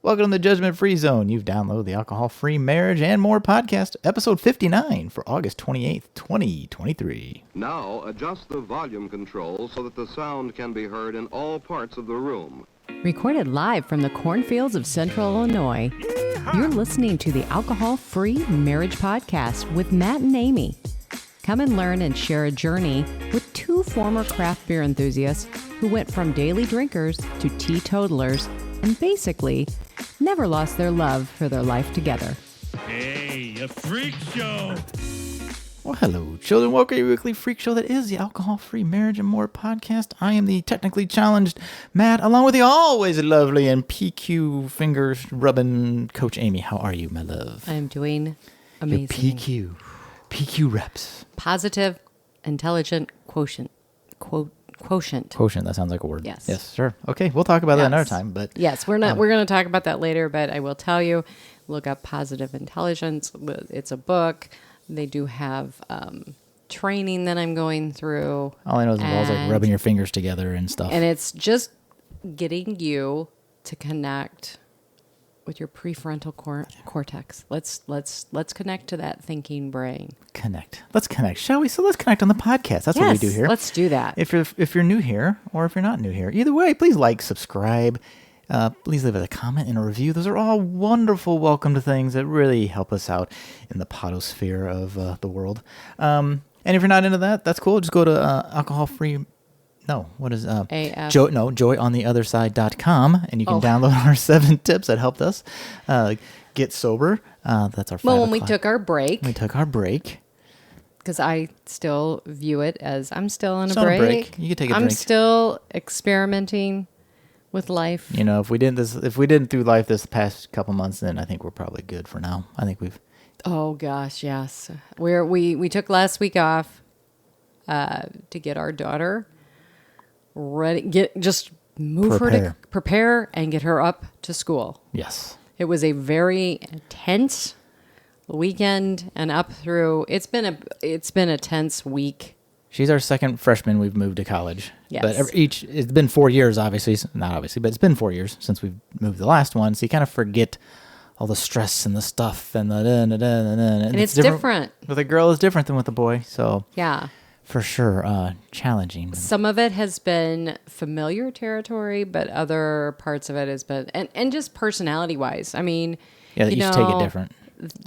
Welcome to the Judgment Free Zone. You've downloaded the Alcohol Free Marriage and More podcast, episode 59 for August 28th, 2023. Now adjust the volume control so that the sound can be heard in all parts of the room. Recorded live from the cornfields of Central Illinois, you're listening to the Alcohol Free Marriage podcast with Matt and Amy. Come and learn and share a journey with two former craft beer enthusiasts who went from daily drinkers to teetotalers and basically never lost their love for their life together. Hey, a freak show! Well, hello, children. Welcome to your weekly freak show that is the Alcohol Free Marriage and More podcast. I am the technically challenged Matt, along with the always lovely and PQ fingers rubbing Coach Amy. How are you, my love? I am doing amazing. Your PQ reps. Positive, intelligent quotient. Quotient. Quotient, that sounds like a word. Yes. Yes, sure. Okay, we'll talk about that another time. But yes, we're going to talk about that later, but I will tell you, look up Positive Intelligence. It's a book. They do have training that I'm going through. All I know is it involves like rubbing your fingers together and stuff. And it's just getting you to connect with your prefrontal cortex. Let's connect to that thinking brain. Let's connect, shall we? So let's connect on the podcast. That's what we do here. Let's do that. If you're new here or if you're not new here, either way, please like, subscribe. Please leave us a comment and a review. Those are all wonderful, welcome to things that really help us out in the potosphere of the world. And if you're not into that, that's cool. Just go to alcohol-free. No, what is joyonotheotherside.com, and you can download our 7 tips that helped us get sober. That's our 5 Well, when o'clock. we took our break. Because I still view it as I'm still on a Still on a break. break. You can take a I'm drink. still experimenting with life. You know, if we didn't do life this past couple months, then I think we're probably good for now. I think we've. Oh gosh, yes. We took last week off to get our daughter ready. Prepare and get her up to school. Yes. It was a very intense weekend and up through. It's been a tense week. She's our second freshman we've moved to college. Yes. But it's been 4 years, obviously. Not obviously, but it's been 4 years since we've moved the last one. So you kind of forget all the stress and the stuff and the and it's different. With a girl is different than with a boy. So Yeah. for sure, challenging. Some of it has been familiar territory, but other parts of it has been, and just personality wise. I mean, Yeah, that you should take it different.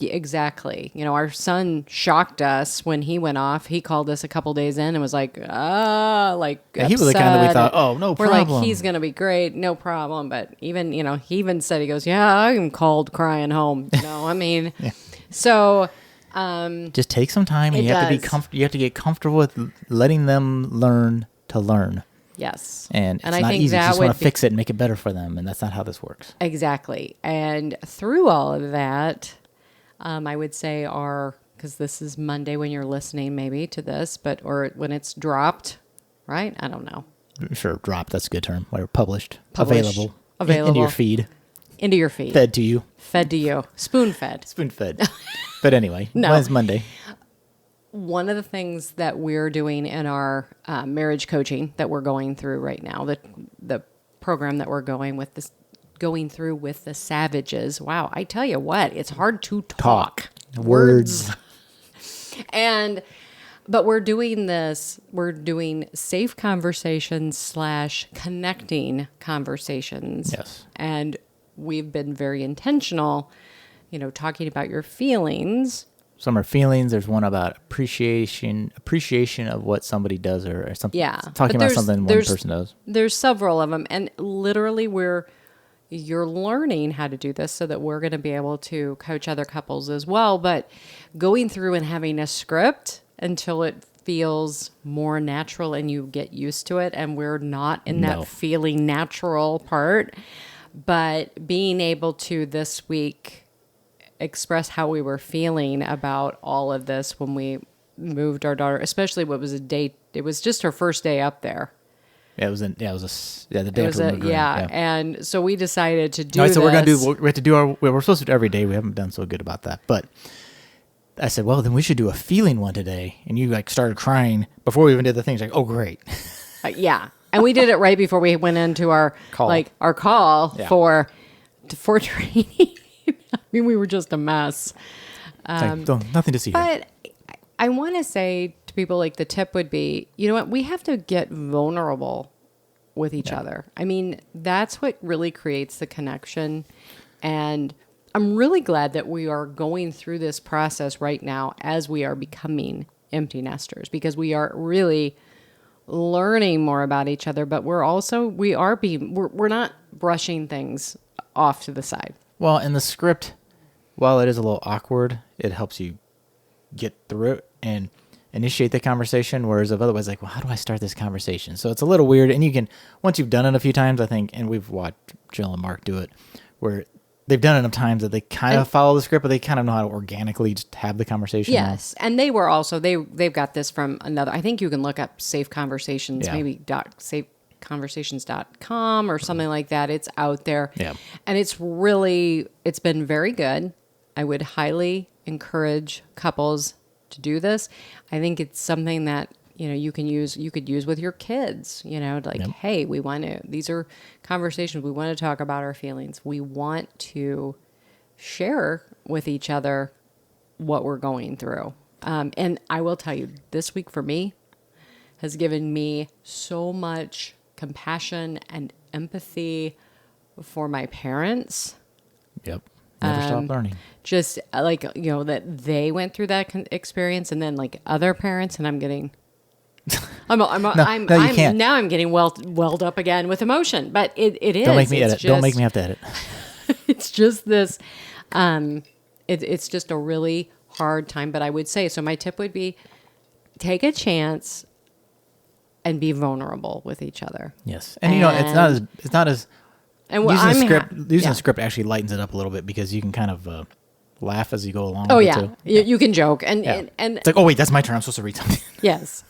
Exactly. You know, our son shocked us when he went off. He called us a couple days in and was like, Yeah, upset. he was the kind that we thought, oh, no We're problem. like, he's going to be great. No problem. But even, he even said, he goes, yeah, I'm called crying home. I mean, Yeah. So, just take some time, and you have to be you have to get comfortable with letting them learn to learn. yes. And it's I not think easy. You that just want would to fix it and make it better for them, and that's not how this works. Exactly. And through all of that, I would say because this is Monday when you're listening maybe to this, or when it's dropped, right? I don't know. Sure, dropped. That's a good term. Whatever, published. Available. Into your feed. Into your feed. Fed to you. Fed to you. Spoon-fed. Spoon-fed. But anyway, No. When's Monday? One of the things that we're doing in our marriage coaching that we're going through right now, the program that we're going through with the Savages. Wow, I tell you what, it's hard to talk. Words. But we're doing safe conversations / connecting conversations. Yes. And we've been very intentional, talking about your feelings. Some are feelings. There's one about appreciation of what somebody does or something. Yeah. Talking about something one person does. There's several of them. And literally you're learning how to do this so that we're going to be able to coach other couples as well. But going through and having a script until it feels more natural and you get used to it. And we're not in that feeling natural part. But being able to this week express how we were feeling about all of this when we moved our daughter, especially it was just her first day up there. Yeah, the day after we moved. And so we decided to do all right, so this. we're supposed to do it every day. We haven't done so good about that. But I said, well, then we should do a feeling one today. And you started crying before we even did the thing. She's like, oh, great. Yeah. And we did it right before we went into our call. call for for training. I mean, we were just a mess. Nothing to see here. But I want to say to people, like, the tip would be, you know what, we have to get vulnerable with each other. I mean, that's what really creates the connection. And I'm really glad that we are going through this process right now as we are becoming empty nesters, because we are really learning more about each other, but we're not brushing things off to the side. Well, in the script, while it is a little awkward, it helps you get through it and initiate the conversation, whereas otherwise, like, well, how do I start this conversation? So it's a little weird, and you can, once you've done it a few times, I think, and we've watched Jill and Mark do it, where they've done it enough times that they kind of follow the script, but they kind of know how to organically just have the conversation. Yes, and they were also, they've got this from another, I think you can look up Safe Conversations, maybe safeconversations.com or something like that. It's out there. Yeah. And it's been very good. I would highly encourage couples to do this. I think it's something that, you know, you could use with your kids, you know, like, hey, these are conversations. We want to talk about our feelings. We want to share with each other what we're going through. And I will tell you, this week for me has given me so much compassion and empathy for my parents. Yep. Never stop learning. Just like, you know, that they went through that experience, and then like other parents, and I'm getting, now I'm getting welled up again with emotion, but it is. Don't make me edit. Don't make me have to edit. It's just this, it's just a really hard time, but I would say, so my tip would be take a chance and be vulnerable with each other. Yes. And you know, it's not as and using the script actually lightens it up a little bit, because you can kind of laugh as you go along. Oh with yeah. it too. You can joke and it's like, oh wait, that's my turn. I'm supposed to read something. Yes.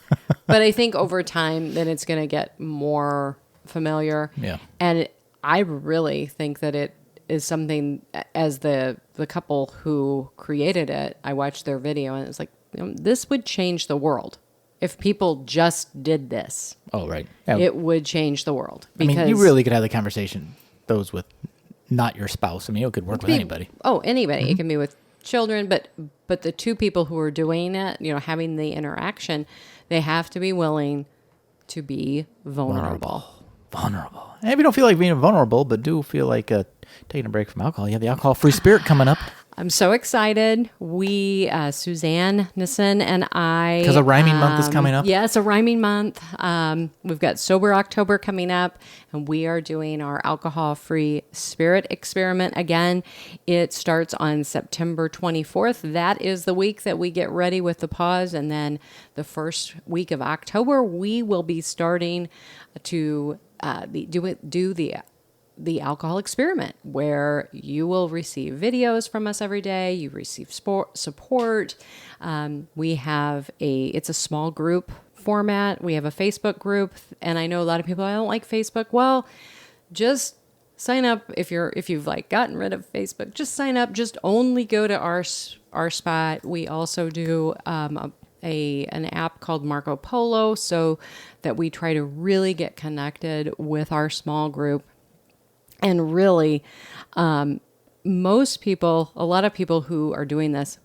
But I think over time, then it's going to get more familiar. Yeah. And I really think that it is something, as the couple who created it, I watched their video and it's like, you know, this would change the world. If people just did this. Oh, right. Yeah. It would change the world. Because, I mean, you really could have the conversation, those with not your spouse. I mean, it could work with anybody. Oh, anybody. Mm-hmm. It can be with children, but the two people who are doing it, you know, having the interaction, they have to be willing to be vulnerable. Vulnerable. And if you don't feel like being vulnerable, but do feel like taking a break from alcohol, you have the Alcohol-Free Spirit coming up. I'm so excited. We, Suzanne Nissen and I... Because a rhyming month is coming up. Yes, a rhyming month. We've got Sober October coming up, and we are doing our alcohol-free spirit experiment again. It starts on September 24th. That is the week that we get ready with the pause, and then the first week of October, we will be starting to do the alcohol experiment, where you will receive videos from us every day. You receive support. It's a small group format. We have a Facebook group, and I know a lot of people, I don't like Facebook. Well, just sign up if you've like gotten rid of Facebook. Just sign up. Just only go to our spot. We also do an app called Marco Polo, so that we try to really get connected with our small group. And really, a lot of people who are doing this,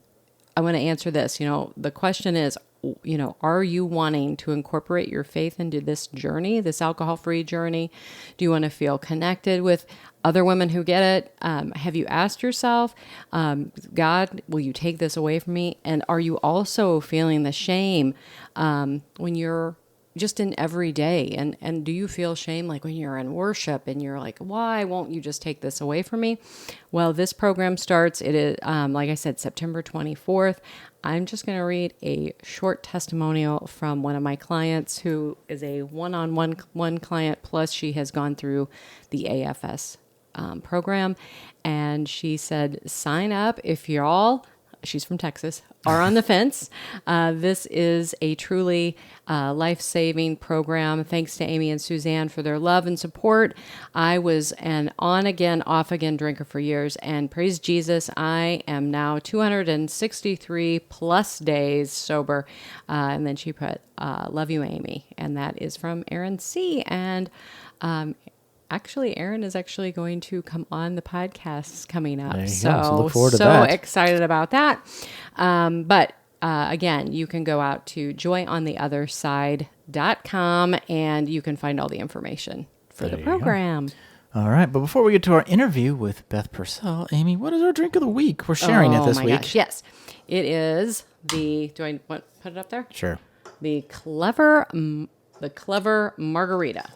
I want to answer this. You know, the question is, you know, are you wanting to incorporate your faith into this journey, this alcohol-free journey? Do you want to feel connected with other women who get it? Have you asked yourself, God, will you take this away from me? And are you also feeling the shame when you're just in every day? And do you feel shame like when you're in worship and you're like, why won't you just take this away from me? Well, this program starts, it is, like I said, September 24th. I'm just going to read a short testimonial from one of my clients who is a one client, plus she has gone through the AFS program. And she said, sign up if she's from Texas, are on the fence. This is a truly life-saving program. Thanks to Amy and Suzanne for their love and support. I was an on-again, off-again drinker for years, and praise Jesus, I am now 263 plus days sober. And then she put, love you, Amy. And that is from Aaron C. And actually, Erin is actually going to come on the podcast coming up. There you So, go. So look forward to that. excited about that. But again, you can go out to joyontheotherside.com and you can find all the information for the There you go. program. All right, but before we get to our interview with Beth Purcell, Amy, what is our drink of the week? We're sharing it this my week. gosh, yes. It is do I put it up there? Sure. The clever margarita.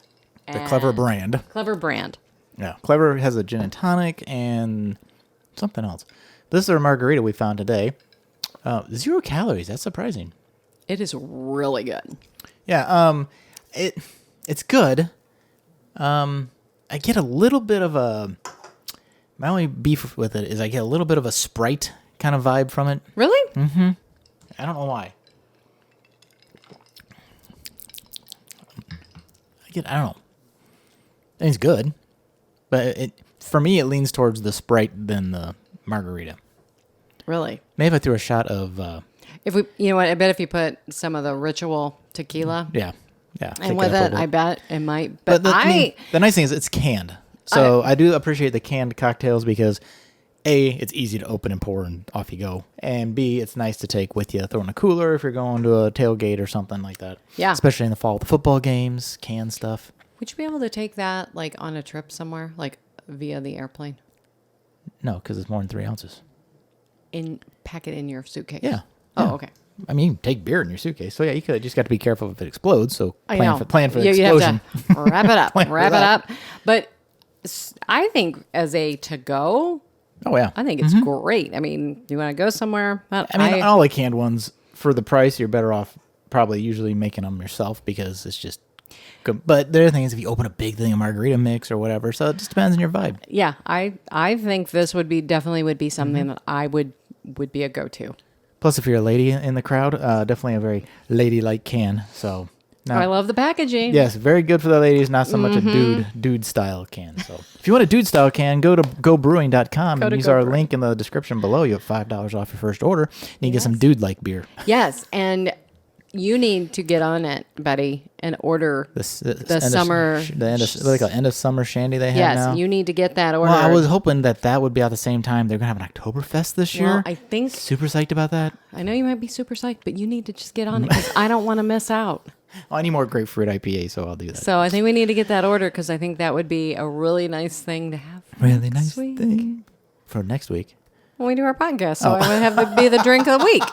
The Clever brand. Clever brand. Yeah, Clever has a gin and tonic and something else. This is our margarita we found today. 0 calories. That's surprising. It is really good. Yeah, it's good. I get a little bit of a. My only beef with it is I get a little bit of a Sprite kind of vibe from it. Really? I don't know why. I don't know. I think it's good, but for me it leans towards the Sprite than the margarita. Really? Maybe if I threw a shot of. You know what? I bet if you put some of the Ritual tequila Yeah. and with it, I bet it might. But the nice thing is it's canned. So I do appreciate the canned cocktails because A, it's easy to open and pour and off you go. And B, it's nice to take with you, throw in a cooler if you're going to a tailgate or something like that. Yeah. Especially in the fall with the football games, canned stuff. Would you be able to take that like on a trip somewhere, like via the airplane? No, because it's more than 3 ounces. Pack it in your suitcase? Yeah. Oh, Yeah. okay. I mean, you can take beer in your suitcase. So yeah, you could just got to be careful if it explodes. So I know. plan for the You explosion. have to wrap it up. Plan for Wrap it that. up. But I think as a to-go, Oh yeah. I think it's great. I mean, you want to go somewhere? I mean, all the canned ones, for the price, you're better off probably usually making them yourself because it's just good. But the other thing is if you open a big thing of margarita mix or whatever, so it just depends on your vibe. Yeah, I think this would be something that I would be a go-to. Plus, if you're a lady in the crowd, definitely a very ladylike can. So, no. I love the packaging. Yes, very good for the ladies, not so much a dude style can. So, if you want a dude style can, go to gobrewing.com and use our link in the description below. You have $5 off your first order. And you get some dude like beer. Yes, and you need to get on it, Betty, and order the summer. End of summer shandy they have now. Yes, you need to get that order. Well, I was hoping that would be at the same time. They're going to have an Oktoberfest this year. Well, I think. Super psyched about that. I know you might be super psyched, but you need to just get on it because I don't want to miss out. Oh, I need more grapefruit IPA, so I'll do that. So I think we need to get that order because I think that would be a really nice thing to have. Really nice thing for next week. When we do our podcast, so it would have to be the drink of the week.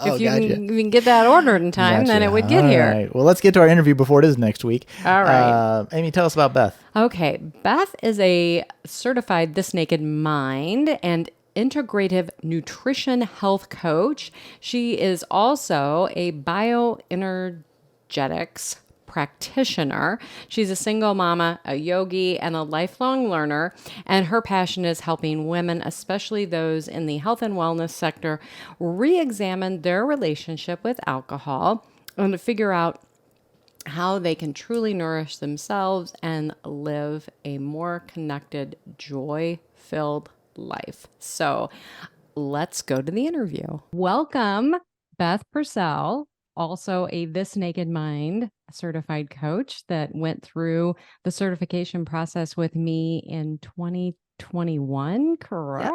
If you can get that ordered in time, then it would get here. Right. Well, let's get to our interview before it is next week. All right. Amy, tell us about Beth. Okay. Beth is a certified This Naked Mind and integrative nutrition health coach. She is also a bioenergetics practitioner. She's a single mama, a yogi, and a lifelong learner. And her passion is helping women, especially those in the health and wellness sector, re-examine their relationship with alcohol and to figure out how they can truly nourish themselves and live a more connected, joy-filled life. So let's go to the interview. Welcome, Beth Purcell, also a This Naked Mind certified coach that went through the certification process with me in 2021, correct?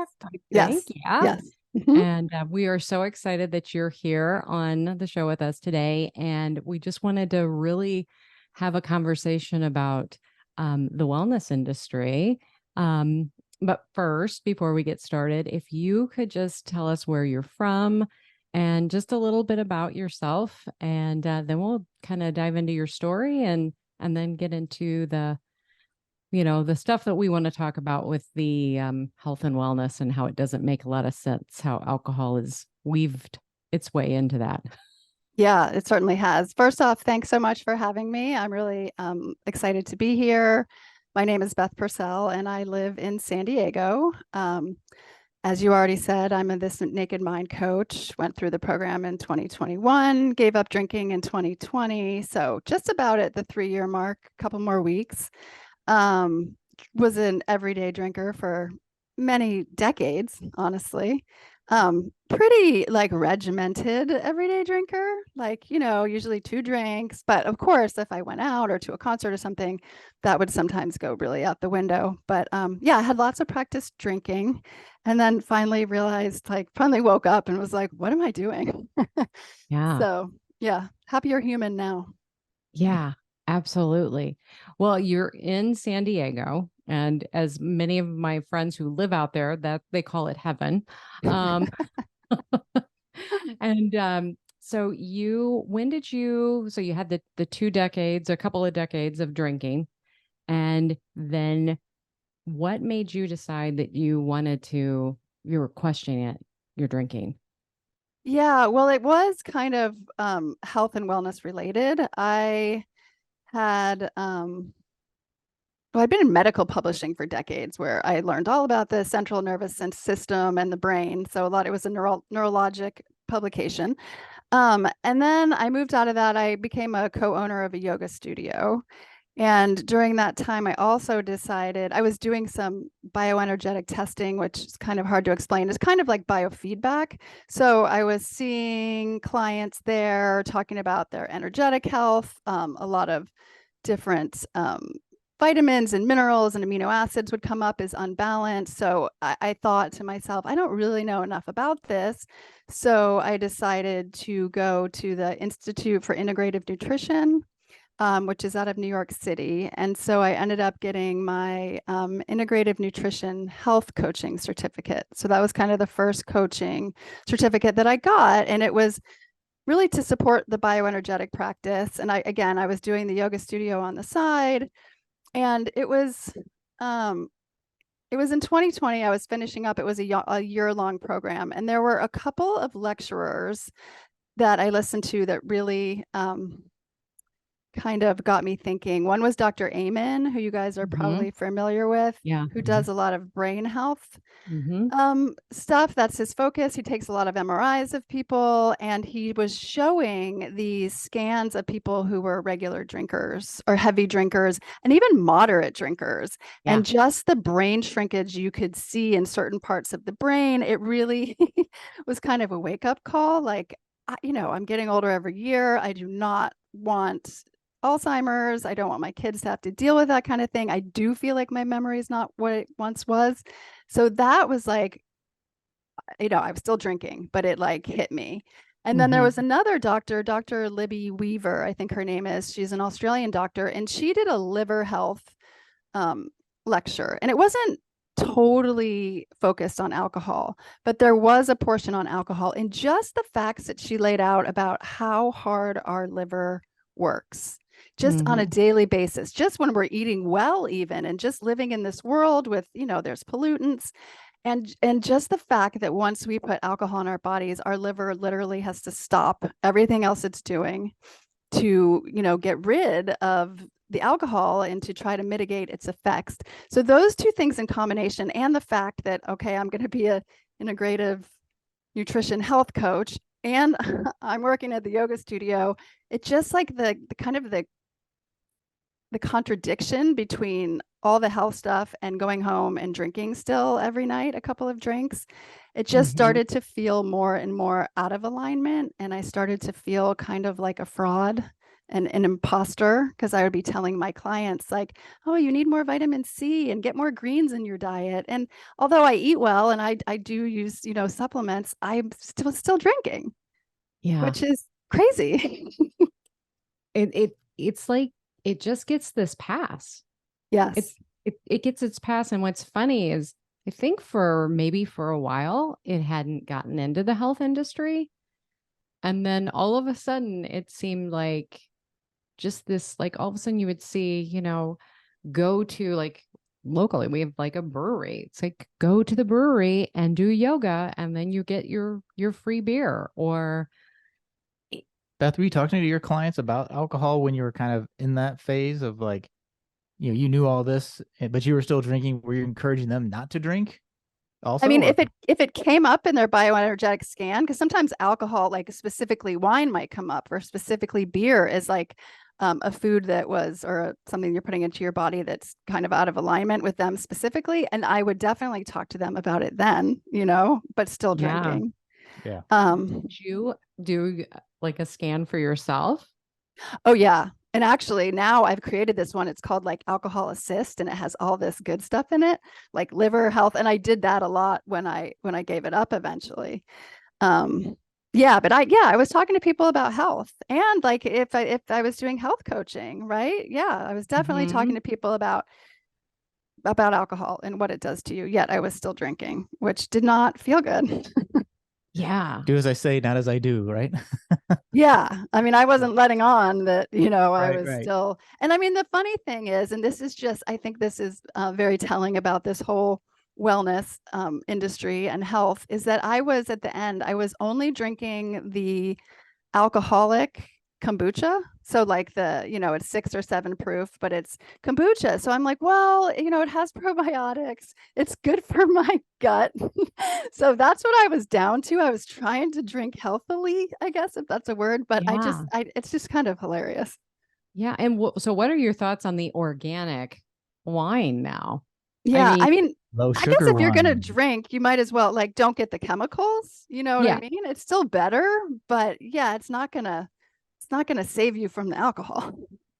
Yes. Yeah. Yes. And we are so excited that you're here on the show with us today. And we just wanted to really have a conversation about the wellness industry. But first, before we get started, if you could just tell us where you're from and just a little bit about yourself, and then we'll kind of dive into your story and then get into the stuff that we want to talk about with the health and wellness and how it doesn't make a lot of sense how alcohol is weaved its way into that. Yeah, it certainly has. First off, thanks so much for having me. I'm really excited to be here. My name is Beth Purcell, and I live in San Diego. As you already said, I'm a This Naked Mind coach, went through the program in 2021, gave up drinking in 2020. So just about at the 3-year mark, a couple more weeks. Was an everyday drinker for many decades, honestly. Pretty like regimented everyday drinker, like, usually 2 drinks. But of course, if I went out or to a concert or something, that would sometimes go really out the window. But yeah, I had lots of practice drinking and then finally woke up and was like, what am I doing? Yeah. So yeah, happier human now. Yeah, absolutely. Well, you're in San Diego, and as many of my friends who live out there, that they call it heaven. Um, and so so you had the 2 decades, a couple of decades of drinking, and then what made you decide that you were questioning your drinking? Yeah, well, it was kind of health and wellness related. I had well, I've been in medical publishing for decades where I learned all about the central nervous system and the brain. So it was a neurologic publication. And then I moved out of that. I became a co-owner of a yoga studio. And during that time, I also decided I was doing some bioenergetic testing, which is kind of hard to explain. It's kind of like biofeedback. So I was seeing clients there talking about their energetic health, a lot of different vitamins and minerals and amino acids would come up as unbalanced. So I thought to myself, I don't really know enough about this. So I decided to go to the Institute for Integrative Nutrition, which is out of New York City. And so I ended up getting my Integrative Nutrition Health Coaching certificate. So that was kind of the first coaching certificate that I got. And it was really to support the bioenergetic practice. And I was doing the yoga studio on the side. And it was in 2020, I was finishing up. It was a year-long program. And there were a couple of lecturers that I listened to that really kind of got me thinking. One was Dr. Amen, who you guys are probably familiar with, Yeah. who does a lot of brain health Hmm. stuff. That's his focus. He takes a lot of MRIs of people, and he was showing these scans of people who were regular drinkers or heavy drinkers and even moderate drinkers. Yeah. And just the brain shrinkage you could see in certain parts of the brain, it really was kind of a wake-up call. Like, I'm getting older every year. I do not want Alzheimer's. I don't want my kids to have to deal with that kind of thing. I do feel like my memory is not what it once was. So that was like, I was still drinking, but it like hit me. And then there was another doctor, Dr. Libby Weaver, I think her name is. She's an Australian doctor, and she did a liver health um, lecture. And it wasn't totally focused on alcohol, but there was a portion on alcohol and just the facts that she laid out about how hard our liver works just on a Hmm. daily basis, just when we're eating well, even, and just living in this world with, there's pollutants. And just the fact that once we put alcohol in our bodies, our liver literally has to stop everything else it's doing to, get rid of the alcohol and to try to mitigate its effects. So those two things in combination, and the fact that, okay, I'm going to be a integrative nutrition health coach and I'm working at the yoga studio, it just like the kind of the contradiction between all the health stuff and going home and drinking still every night a couple of drinks, it just Hmm. started to feel more and more out of alignment. And I started to feel kind of like a fraud and an imposter, because I would be telling my clients like, oh, you need more vitamin C and get more greens in your diet. And although I eat well and I do use, supplements, I'm still drinking, Yeah. which is crazy. It's like it just gets this pass. It Yes. it gets its pass. And what's funny is I think for a while it hadn't gotten into the health industry. And then all of a sudden it seemed like just this, like all of a sudden you would see, go to like locally, we have like a brewery. It's like go to the brewery and do yoga and then you get your free beer. Or Beth, were you talking to your clients about alcohol when you were kind of in that phase of like, you knew all this, but you were still drinking? Were you encouraging them not to drink I also, mean, or? if it came up in their bioenergetic scan, because sometimes alcohol, like specifically wine, might come up, or specifically beer is like, a food that was, or something you're putting into your body that's kind of out of alignment with them specifically. And I would definitely talk to them about it then, but still Yeah. drinking. Yeah. Did you do like a scan for yourself? Oh yeah. And actually now I've created this one. It's called like Alcohol Assist, and it has all this good stuff in it, like liver health. And I did that a lot when I gave it up eventually. Yeah, but I was talking to people about health, and like if I was doing health coaching, right? Yeah, I was definitely talking to people about alcohol and what it does to you. Yet I was still drinking, which did not feel good. Yeah. Do as I say, not as I do, right? Yeah. I mean, I wasn't letting on that, I Right, was right. still, and I mean, the funny thing is, and this is just, I think this is very telling about this whole wellness industry and health, is that I was at the end, I was only drinking the alcoholic kombucha. So like it's 6 or 7 proof, but it's kombucha. So I'm like, well, it has probiotics. It's good for my gut. So that's what I was down to. I was trying to drink healthily, I guess, if that's a word, but Yeah. it's just kind of hilarious. Yeah. And so what are your thoughts on the organic wine now? I Yeah. mean, I mean, Low I guess sugar if you're going to wine. drink, you might as well like don't get the chemicals. You know what I yeah, mean? It's still better, but yeah, it's not gonna save you from the alcohol.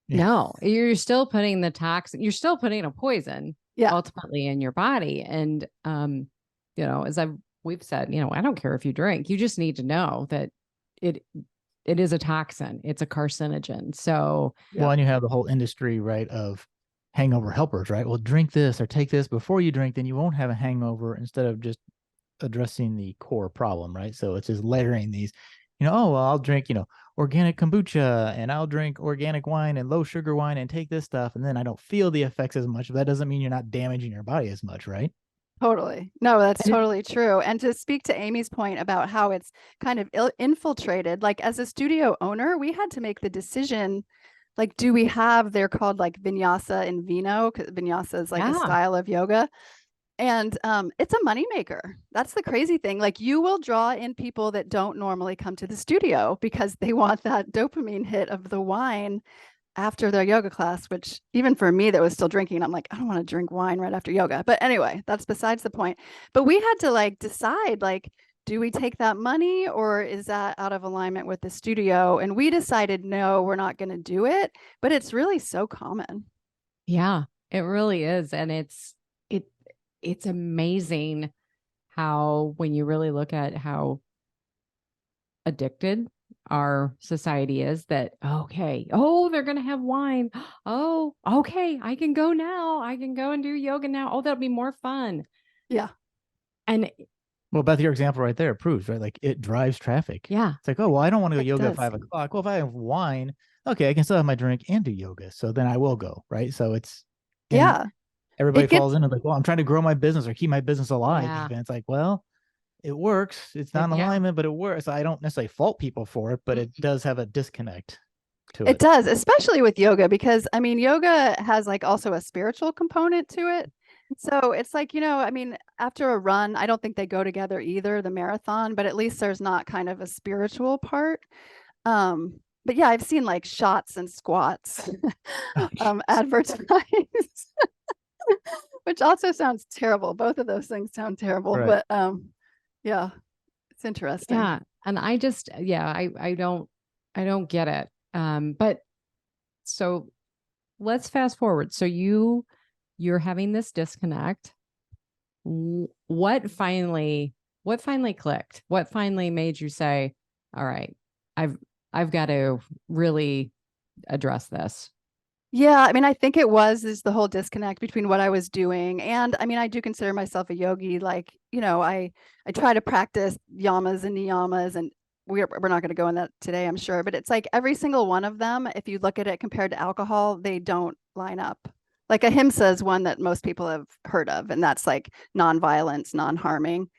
Yeah. no, you're still putting the toxin, you're still putting a poison Yeah, ultimately in your body. And, as we've said, I don't care if you drink, you just need to know that it, it is a toxin. It's a carcinogen. So Well, and you have the whole industry, right, of hangover helpers, right? Well, drink this or take this before you drink, then you won't have a hangover, instead of just addressing the core problem, right? So it's just layering these, oh, well, I'll drink, organic kombucha, and I'll drink organic wine and low sugar wine and take this stuff, and then I don't feel the effects as much. But that doesn't mean you're not damaging your body as much, right? totally. No, that's and it, totally true. And to speak to Amy's point about how it's kind of infiltrated, like as a studio owner, we had to make the decision, like, do we have, they're called like vinyasa and vino, because vinyasa is like a yeah, style of yoga. And it's a moneymaker. That's the crazy thing. Like you will draw in people that don't normally come to the studio because they want that dopamine hit of the wine after their yoga class, which even for me that was still drinking, I'm like, I don't want to drink wine right after yoga. But anyway, that's besides the point. But we had to like decide, like, do we take that money or is that out of alignment with the studio? And we decided, no, we're not going to do it. But it's really so common. yeah, it really is. And it, it's amazing how, when you really look at how addicted our society is, that okay, oh, they're gonna have wine, oh, okay, I can go now, I can go and do yoga now, oh, that'll be more fun. Yeah. And Well, Beth, your example right there proves, right? Like it drives traffic. yeah, It's like, oh, well, I don't want to go It yoga at does. 5 o'clock. Well, if I have wine, okay, I can still have my drink and do yoga. So then I will go, right? So and Yeah. everybody It falls gets into like, well, I'm trying to grow my business or keep my business alive. yeah, Even it's like, well, it works. It's not in yeah, alignment, but it works. I don't necessarily fault people for it, but it does have a disconnect to It it. does, especially with yoga, because I mean, yoga has like also a spiritual component to it. So it's like, I mean, after a run, I don't think they go together either, the marathon, but at least there's not kind of a spiritual part. But yeah, I've seen like shots and squats Oh, advertised, which also sounds terrible. Both of those things sound terrible, right. but yeah, it's interesting. yeah. And I just, yeah, I don't get it. But so let's fast forward. So you're having this disconnect. What finally clicked? What finally made you say, all right, I've got to really address this? Yeah, I mean, I think it was is the whole disconnect between what I was doing. And I mean, I do consider myself a yogi. Like, I try to practice yamas and niyamas, and we're not going to go in that today, I'm sure. But it's like every single one of them, if you look at it compared to alcohol, they don't line up. Like ahimsa is one that most people have heard of, and that's like non-violence, non-harming.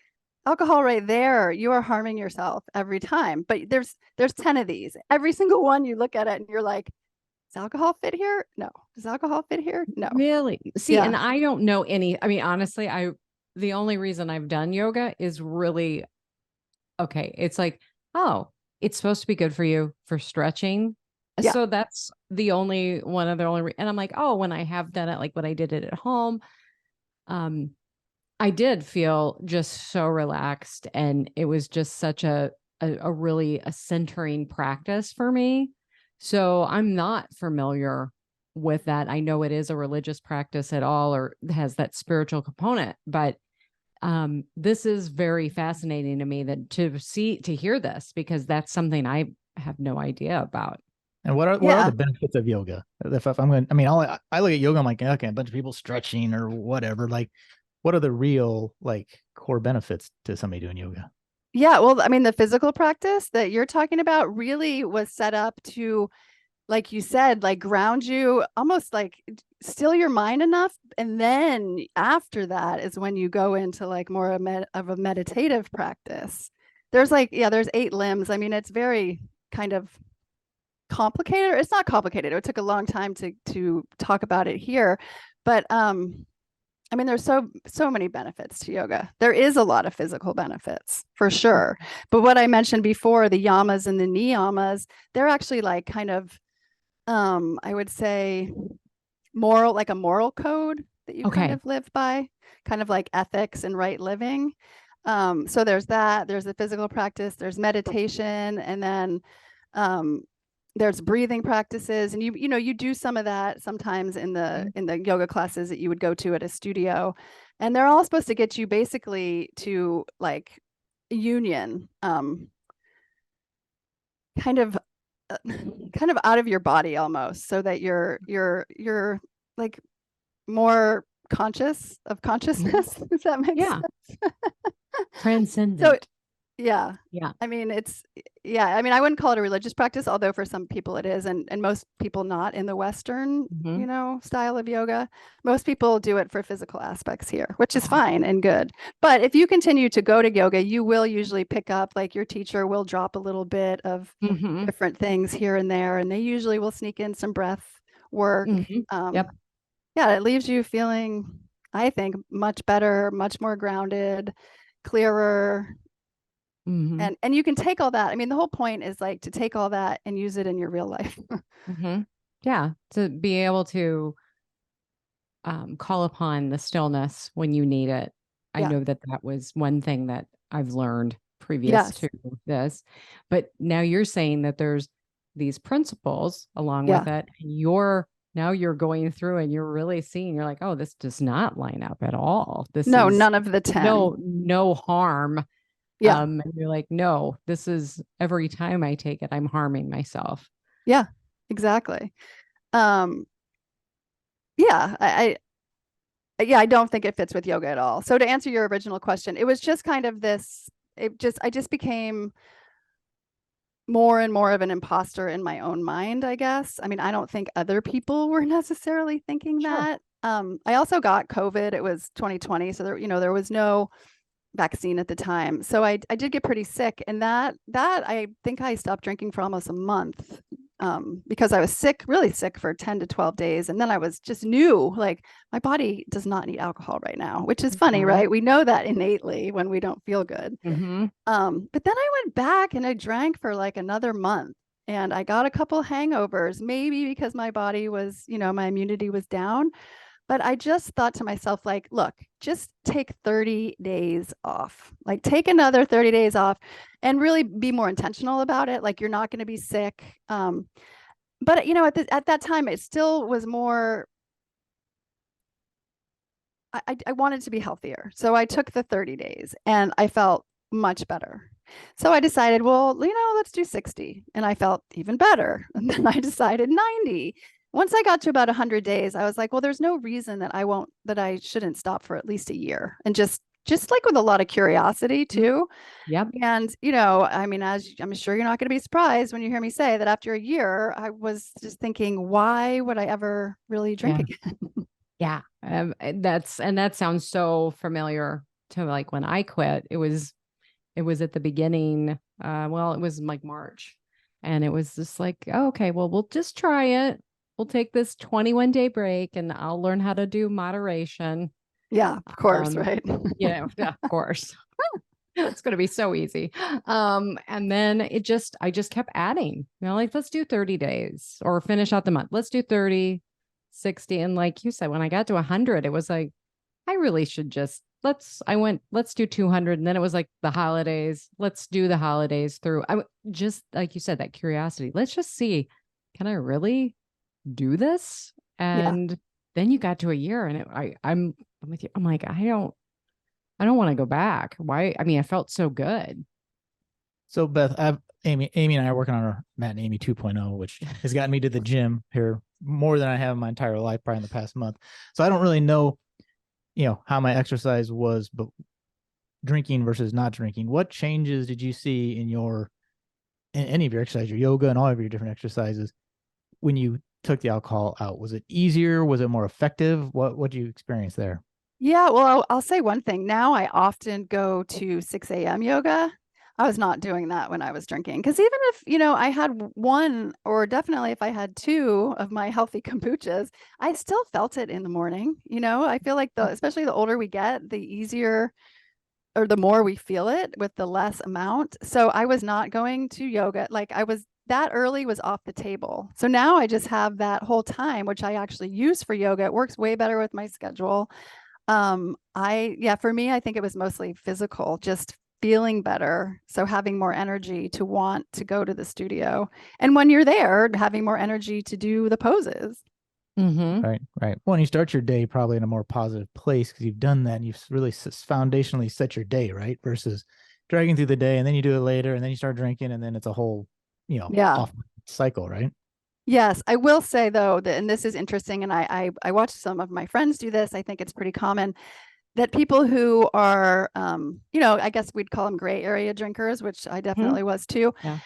Alcohol right there, you are harming yourself every time. But there's 10 of these. Every single one you look at it and you're like, does alcohol fit here? No. Does alcohol fit here? No. Really? See, Yeah. and I don't know any, I mean, honestly, the only reason I've done yoga is really, okay, it's like, oh, it's supposed to be good for you for stretching. Yeah. So that's the only one of the only, and I'm like, oh, when I have done it, like when I did it at home, um, I did feel just so relaxed, and it was just such a really a centering practice for me. So I'm not familiar with that. I know it is a religious practice at all, or has that spiritual component, but this is very fascinating to me, that to hear this, because that's something I have no idea about. And what are Yeah. the benefits of yoga? If I'm going, I mean, I look at yoga, I'm like, okay, a bunch of people stretching or whatever. Like, what are the real like core benefits to somebody doing yoga? Yeah. Well, I mean, the physical practice that you're talking about really was set up to, like you said, like ground you, almost like still your mind enough. And then after that is when you go into like more of a meditative practice. There's like, yeah, there's 8 limbs. I mean, it's very kind of complicated. It's not complicated. It took a long time to talk about it here. But I mean, there's so many benefits to yoga. There is a lot of physical benefits for sure. But what I mentioned before, the yamas and the niyamas, they're actually like kind of I would say moral, like a moral code that you kind Okay. of live by, kind of like ethics and right living. So there's that, there's the physical practice, there's meditation, and then um, there's breathing practices. And you know, you do some of that sometimes in the yoga classes that you would go to at a studio. And they're all supposed to get you basically to like union, kind of uh, kind of out of your body almost, so that you're like more conscious of consciousness. Does that make Yeah. sense? So Transcendent. yeah, Yeah. I mean, I mean, I wouldn't call it a religious practice, although for some people it is, and most people not in the Western, Mhm. style of yoga. Most people do it for physical aspects here, which is Yeah. fine and good. But if you continue to go to yoga, you will usually pick up, like your teacher will drop a little bit of Mhm. different things here and there, and they usually will sneak in some breath work. Mhm. Yep. Yeah, it leaves you feeling, I think, much better, much more grounded, clearer, Mhm. and you can take all that. I mean, the whole point is like to take all that and use it in your real life. Mhm. Yeah, to be able to call upon the stillness when you need it. I Yeah. know that that was one thing that I've learned previous Yes. to this, but now you're saying that there's these principles along Yeah. with it. And now you're going through and you're really seeing, you're like, oh, this does not line up at all. This No, is none of the 10. no harm. Yeah. And you're like, no, this is every time I take it, I'm harming myself. Yeah. Exactly. Um, yeah, yeah, I don't think it fits with yoga at all. So to answer your original question, it was just kind of I just became more and more of an imposter in my own mind, I guess. I mean, I don't think other people were necessarily thinking Sure. that. I also got COVID. It was 2020, so there was no vaccine at the time. So I did get pretty sick, and that I think I stopped drinking for almost a month, because I was sick, really sick for 10 to 12 days. And then I was just knew like my body does not need alcohol right now, which is funny, Mhm. right? We know that innately when we don't feel good. Mhm. But then I went back and I drank for like another month, and I got a couple hangovers, maybe because my body was, my immunity was down. But I just thought to myself, like, look, just take 30 days off. Like, take another 30 days off and really be more intentional about it. Like, you're not going to be sick. But, at that time, it still was more, I wanted to be healthier. So I took the 30 days and I felt much better. So I decided, well, let's do 60. And I felt even better. And then I decided 90. Once I got to about 100 days, I was like, well, there's no reason that I shouldn't stop for at least a year. And just like with a lot of curiosity too. Yep. And, I mean, as I'm sure you're not going to be surprised when you hear me say that after a year, I was just thinking, why would I ever really drink Yeah. again? Yeah. That sounds so familiar to like when I quit. It was at the beginning. Well, it was like March, and it was just like, oh, okay, well, we'll just try it. We'll take this 21-day break and I'll learn how to do moderation. Yeah, of course, Um, right? of course. It's going to be so easy. And then I just kept adding, like, let's do 30 days or finish out the month. Let's do 30, 60. And like you said, when I got to 100, it was like, I really should just, let's do 200. And then it was like the holidays. Let's do the holidays through. Just like you said, that curiosity. Let's just see, can I really do this? Yeah. And then you got to a year and I'm with you. I'm like, I don't want to go back. Why? I mean, I felt so good. So Beth, Amy and I are working on our Matt and Amy 2.0, which has gotten me to the gym here more than I have in my entire life, probably in the past month. So I don't really know, how my exercise was, but drinking versus not drinking. What changes did you see in any of your exercise, your yoga and all of your different exercises when you took the alcohol out? Was it easier? Was it more effective? What did you experience there? Yeah, well, I'll say one thing. Now I often go to 6 a.m. yoga. I was not doing that when I was drinking. Because even if, I had one, or definitely if I had two of my healthy kombuchas, I still felt it in the morning. I feel like especially the older we get, the easier or the more we feel it with the less amount. So I was not going to yoga. Like that early was off the table. So now I just have that whole time, which I actually use for yoga. It works way better with my schedule. For me, I think it was mostly physical, just feeling better. So having more energy to want to go to the studio. And when you're there, having more energy to do the poses. Mm-hmm. Right. Well, and you start your day probably in a more positive place because you've done that and you've really foundationally set your day, right? Versus dragging through the day and then you do it later and then you start drinking and then it's a whole, Yeah. off cycle, right? Yes, I will say though that, and this is interesting, and I watched some of my friends do this. I think it's pretty common that people who are, I guess we'd call them gray area drinkers, which I definitely was too. Yeah.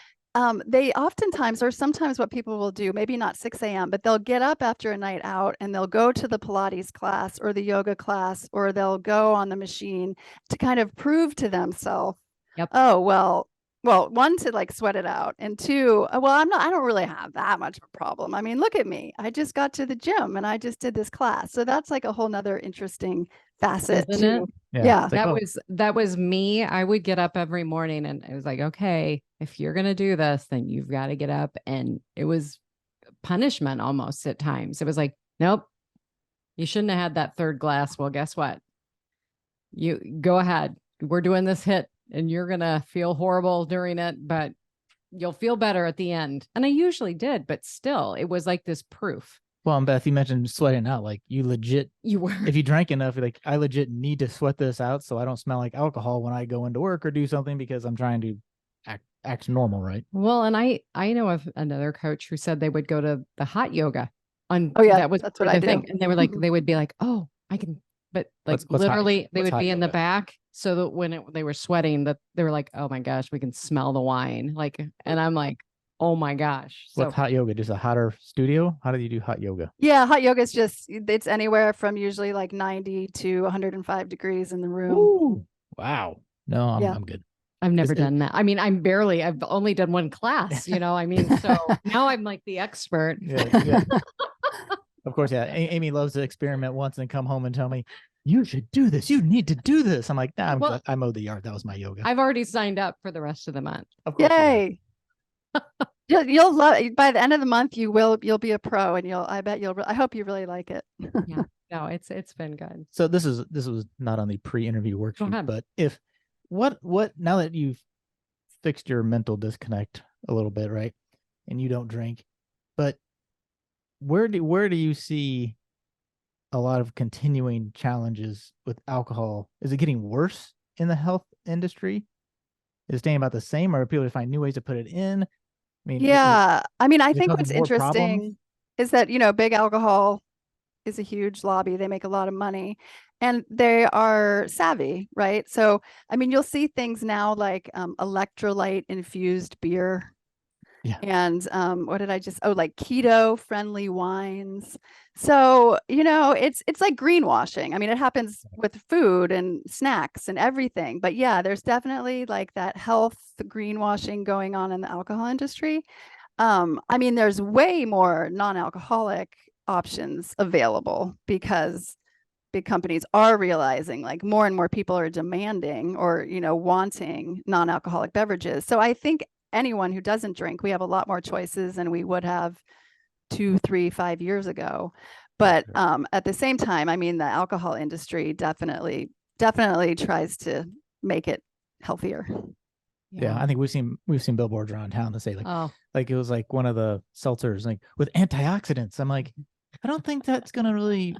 They oftentimes, or sometimes what people will do, maybe not 6 a.m., but they'll get up after a night out and they'll go to the Pilates class or the yoga class, or they'll go on the machine to kind of prove to themselves, Yep. oh, well, one, to like sweat it out, and two, I don't really have that much of a problem. I mean, look at me. I just got to the gym and I just did this class. So that's like a whole nother interesting facet Isn't to, it? yeah. Like, That was me. I would get up every morning and it was like, okay, if you're going to do this, then you've got to get up. And it was punishment almost at times. It was like, nope, you shouldn't have had that third glass. Well, guess what? You go ahead. We're doing this hit and you're going to feel horrible during it, but you'll feel better at the end. And I usually did, but still, it was like this proof. Well, and Beth, you mentioned sweating out. Like you were. If you drank enough, like I legit need to sweat this out so I don't smell like alcohol when I go into work or do something because I'm trying to act normal, right? Well, and I know of another coach who said they would go to the hot yoga on. Oh yeah, that was that's what I do. thing. And they were like, they would be like, oh, I can, but like What's literally they would be in the yoga? back. So that when they were sweating, that they were like, oh my gosh, we can smell the wine. Like, and I'm like, oh my gosh. So What's hot yoga? Just a hotter studio? How do you do hot yoga? Yeah, hot yoga is it's anywhere from usually like 90 to 105 degrees in the room. Ooh, wow. No, Yeah. I'm good. I've never done that. I mean, I've only done one class, I mean, so now I'm like the expert. Yeah. Of course, yeah. Amy loves to experiment once and come home and tell me, you should do this. You need to do this. I'm like, nah, Well, I mowed the yard. That was my yoga. I've already signed up for the rest of the month. Of course. Yay. You'll love it. By the end of the month, you'll be a pro, and I hope you really like it. Yeah. No, it's been good. So this was not on the pre-interview worksheet, but what now that you've fixed your mental disconnect a little bit, right? And you don't drink, but where do you see a lot of continuing challenges with alcohol? Is it getting worse in the health industry? Is it staying about the same, or are people to find new ways to put it in? I mean, Yeah. I mean, I think causing what's more interesting problems? is that, big alcohol is a huge lobby. They make a lot of money and they are savvy, right? So, I mean, you'll see things now like electrolyte infused beer. Yeah. And like keto friendly wines. So, it's like greenwashing. I mean, it happens with food and snacks and everything. But yeah, there's definitely like that health greenwashing going on in the alcohol industry. I mean, there's way more non-alcoholic options available because big companies are realizing, like more and more people are demanding or, wanting non-alcoholic beverages. So I think anyone who doesn't drink, we have a lot more choices than we would have 2, 3, 5 years ago. But at the same time, I mean, the alcohol industry definitely tries to make it healthier. Yeah, I think we've seen billboards around town that say like it was like one of the seltzers like with antioxidants. I'm like, I don't think that's gonna really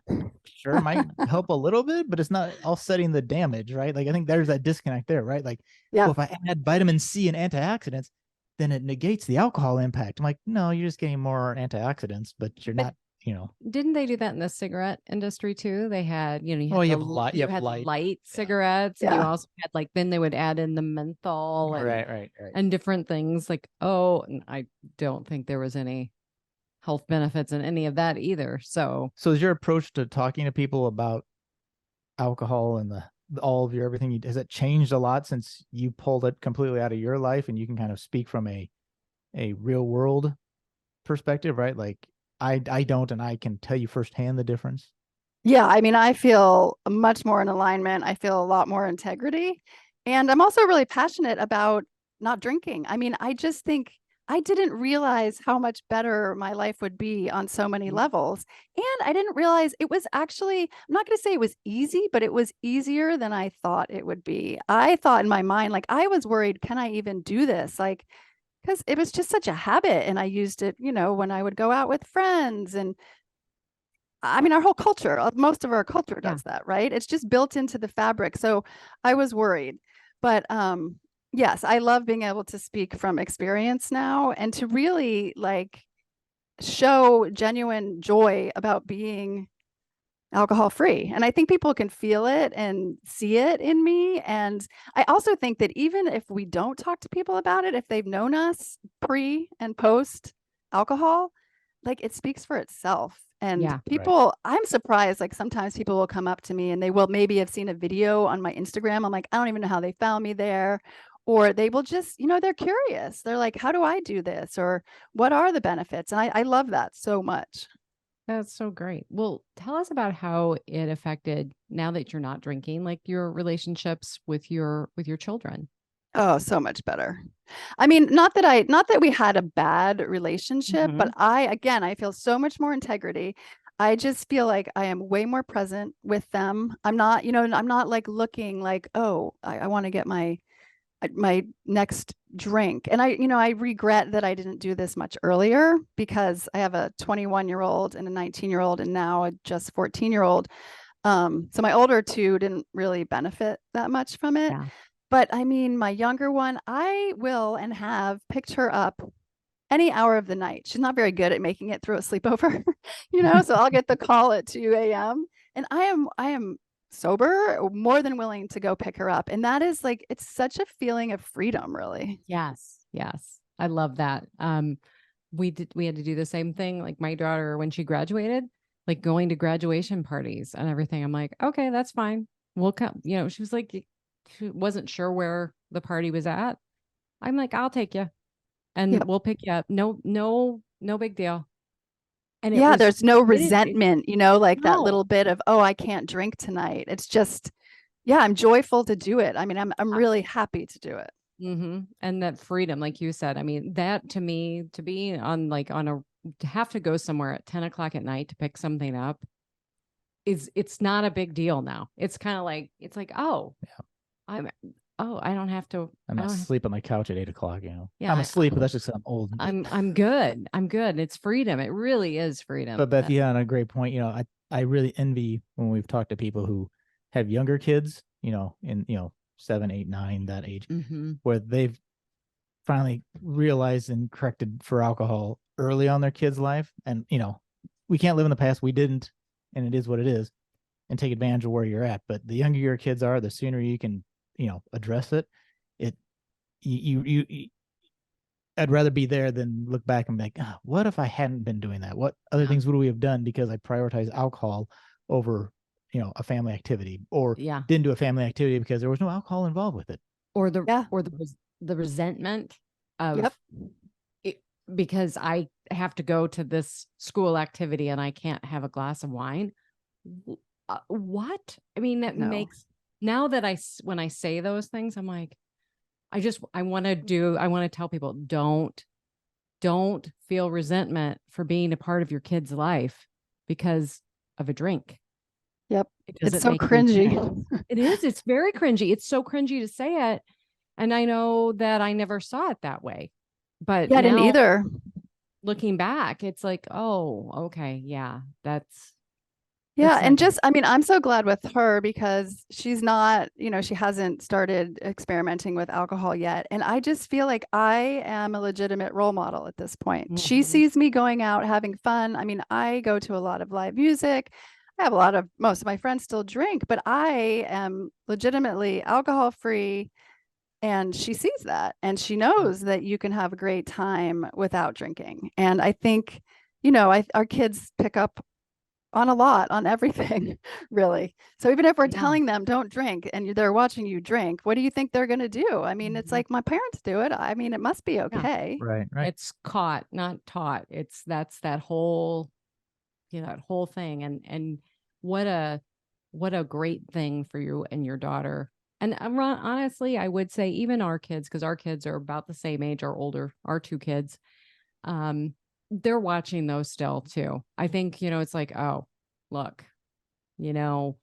might help a little bit, but it's not offsetting the damage, right? Like I think there's that disconnect there, right? Like, well, if I add vitamin C and antioxidants, then it negates the alcohol impact. I'm like, no, you're just getting more antioxidants, but you're not, Didn't they do that in the cigarette industry too? They had, you you had light. light cigarettes, and you also had like, then they would add in the menthol and, right. and different things like, and I don't think there was any health benefits in any of that either. So is your approach to talking to people about alcohol and all of your everything, has it changed a lot since you pulled it completely out of your life and you can kind of speak from a real world perspective, right? Like I don't, and I can tell you firsthand the difference. Yeah, I mean, I feel much more in alignment. I feel a lot more integrity. And I'm also really passionate about not drinking. I mean, I just think I didn't realize how much better my life would be on so many levels. And I didn't realize it was actually, I'm not going to say it was easy, but it was easier than I thought it would be. I thought in my mind, like, I was worried, can I even do this? Like, because it was just such a habit. And I used it, when I would go out with friends. And I mean, our whole culture, most of our culture does that, right? It's just built into the fabric. So I was worried. But yes, I love being able to speak from experience now and to really like show genuine joy about being alcohol free. And I think people can feel it and see it in me. And I also think that even if we don't talk to people about it, if they've known us pre and post alcohol, like it speaks for itself. And people, I'm surprised, like sometimes people will come up to me and they will maybe have seen a video on my Instagram. I'm like, I don't even know how they found me there. Or they will just, they're curious. They're like, how do I do this? Or what are the benefits? And I love that so much. That's so great. Well, tell us about how it affected, now that you're not drinking, like your relationships with your children. Oh, so much better. I mean, not that we had a bad relationship, but I feel so much more integrity. I just feel like I am way more present with them. I'm not, I'm not like looking like, oh, I want to get my next drink. And I regret that I didn't do this much earlier because I have a 21-year-old and a 19-year-old and now a just 14-year-old. So my older two didn't really benefit that much from it. Yeah. But I mean, my younger one, I will and have picked her up any hour of the night. She's not very good at making it through a sleepover, so I'll get the call at 2 a.m. and I am sober, more than willing to go pick her up. And that is like, it's such a feeling of freedom, really. Yes. I love that. We had to do the same thing. Like my daughter, when she graduated, like going to graduation parties and everything. I'm like, okay, that's fine. We'll come, she was like, she wasn't sure where the party was at. I'm like, I'll take you and we'll pick you up. No big deal. And there's no resentment, like No. that little bit of, oh, I can't drink tonight. It's just, I'm joyful to do it. I mean, I'm really happy to do it. And that freedom, like you said, I mean, that to me, to be to have to go somewhere at 10 o'clock at night to pick something up it's not a big deal now. It's kind of like, it's like, I don't have to. I'm not asleep on my couch at 8 o'clock, Yeah, I'm asleep, but that's just I'm old. I'm good. It's freedom. It really is freedom. But Beth, on a great point. I really envy when we've talked to people who have younger kids, in 7, 8, 9, that age, where they've finally realized and corrected for alcohol early on their kids' life. And we can't live in the past. We didn't, and it is what it is, and take advantage of where you're at. But the younger your kids are, the sooner you can address it. I'd rather be there than look back and be like, what if I hadn't been doing that? What other things would we have done because I prioritized alcohol over a family activity, or didn't do a family activity because there was no alcohol involved with it, or the resentment of it, because I have to go to this school activity and I can't have a glass of wine. What? I mean, that No. makes, now that when I say those things, I'm like, I want to tell people, don't feel resentment for being a part of your kid's life because of a drink. Yep. It It's doesn't so make you bad. cringy. It is. It's very cringy. It's so cringy to say it. And I know that I never saw it that way. But Yeah, I didn't now either. looking back, it's like, oh, okay, yeah, Yeah, that's not and good. just, I mean, I'm so glad with her because she's not, she hasn't started experimenting with alcohol yet. And I just feel like I am a legitimate role model at this point. She Mhm. sees me going out having fun. I mean, I go to a lot of live music. I have most of my friends still drink, but I am legitimately alcohol free. And she sees that and she knows that you can have a great time without drinking. And I think, our kids pick up on a lot, on everything, really. So even if we're Yeah. telling them don't drink and they're watching you drink, what do you think they're going to do? I mean, it's Mhm. like my parents do it. I mean, it must be Yeah. okay. Right. Right. It's caught, not taught. That's that whole, that whole thing. And what a what a great thing for you and your daughter. And honestly, I would say even our kids, because our kids are about the same age or older, our two kids, um, they're watching those still too. I think, it's like, oh, look, you know,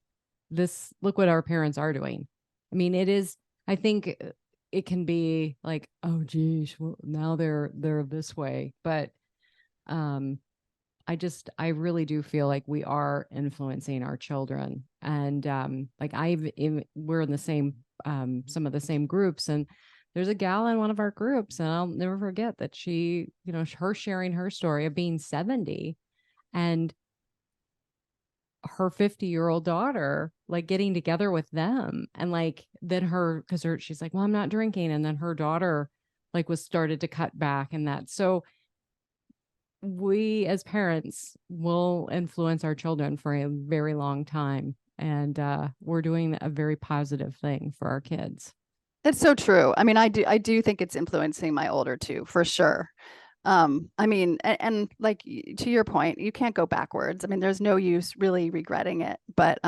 look what our parents are doing. I mean, it is, I think it can be like, oh geez, well, now they're this way. But um I really do feel like we are influencing our children. And like we're in the same some of the same groups, and there's a gal in one of our groups, and I'll never forget that she, her sharing her story of being 70 and her 50-year-old daughter like getting together with them, and like then she's like, well, I'm not drinking, and then her daughter like was started to cut back, and that. So we as parents will influence our children for a very long time, and we're doing a very positive thing for our kids. It's so true. I mean, I do think it's influencing my older two for sure. I mean, and like to your point, you can't go backwards. I mean, there's no use really regretting it. But